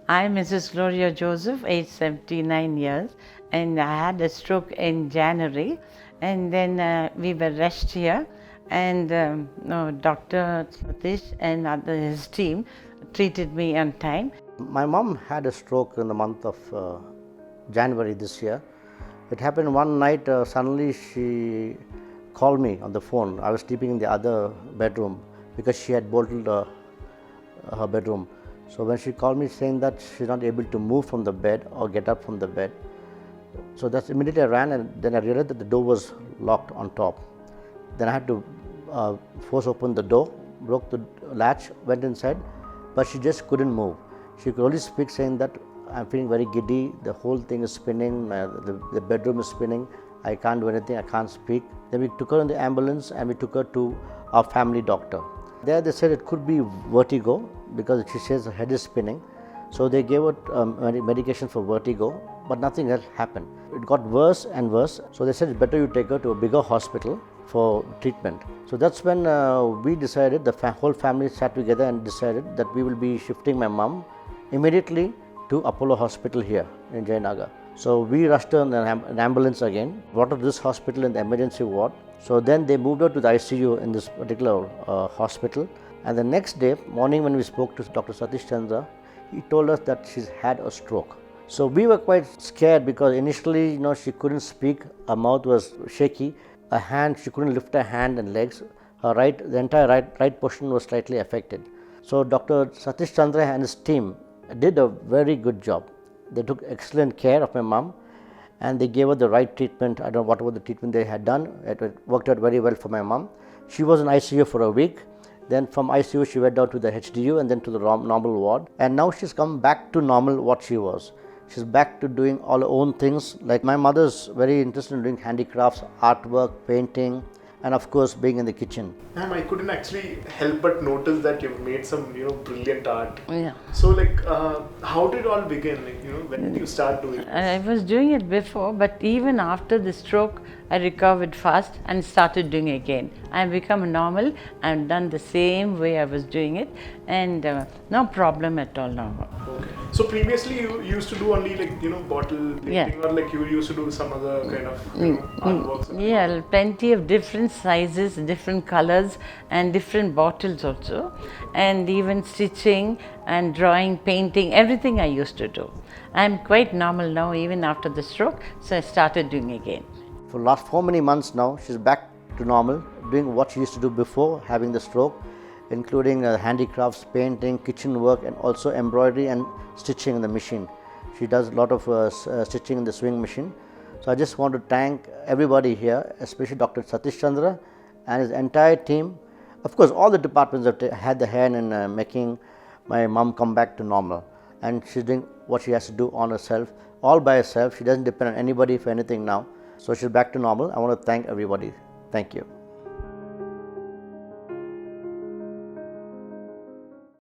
I'm Mrs. Gloria Joseph, age 79 years, and I had a stroke in January, and then we were rushed here, and no, Dr. Satish and his team treated me on time. My mom had a stroke in the month of January this year. It happened one night, suddenly she called me on the phone. I was sleeping in the other bedroom because she had bolted her bedroom. So when she called me saying that she's not able to move from the bed or get up from the bed, so that's immediately I ran, and then I realized that the door was locked on top. Then I had to force open the door, broke the latch, went inside, but she just couldn't move. She could only speak saying that I'm feeling very giddy, the whole thing is spinning, the bedroom is spinning, I can't do anything, I can't speak. Then we took her in the ambulance and we took her to our family doctor. There they said it could be vertigo because she says her head is spinning. So they gave her medication for vertigo, but nothing else happened. It got worse and worse. So they said it's better you take her to a bigger hospital for treatment. So that's when we decided, the whole family sat together and decided that we will be shifting my mom immediately to Apollo Hospital here in Jayanagar. So we rushed her in an ambulance again, brought her to this hospital in the emergency ward. So then they moved her to the ICU in this particular hospital. And the next day, morning, when we spoke to Dr. Satish Chandra, he told us that she's had a stroke. So we were quite scared because initially, she couldn't speak, her mouth was shaky, her hand, she couldn't lift her hand and legs. The entire right portion was slightly affected. So Dr. Satish Chandra and his team did a very good job. They took excellent care of my mom and they gave her the right treatment. I don't know whatever the treatment they had done, it worked out very well for my mom. She was in ICU for a week. Then from ICU she went down to the HDU and then to the normal ward. And now she's come back to normal what she was. She's back to doing all her own things. Like my mother's very interested in doing handicrafts, artwork, painting, and of course being in the kitchen. Ma'am, I couldn't actually help but notice that you've made some brilliant art. Yeah. So how did it all begin? When did you start doing this? I was doing it before, but even after the stroke, I recovered fast and started doing again. I've become normal. I've done the same way I was doing it, and no problem at all now. Okay. So previously you used to do only bottle painting, Yeah. or you used to do some other kind of artworks? Yeah, plenty of different sizes, different colors, and different bottles also, and even stitching and drawing, painting, everything I used to do. I'm quite normal now, even after the stroke, so I started doing again. For the last 4 many months now, she's back to normal, doing what she used to do before having the stroke, including handicrafts, painting, kitchen work, and also embroidery and stitching in the machine. She does a lot of stitching in the sewing machine. So I just want to thank everybody here, especially Dr. Satish Chandra and his entire team. Of course, all the departments have had the hand in making my mom come back to normal. And she's doing what she has to do on herself, all by herself. She doesn't depend on anybody for anything now. So she's back to normal. I want to thank everybody. Thank you.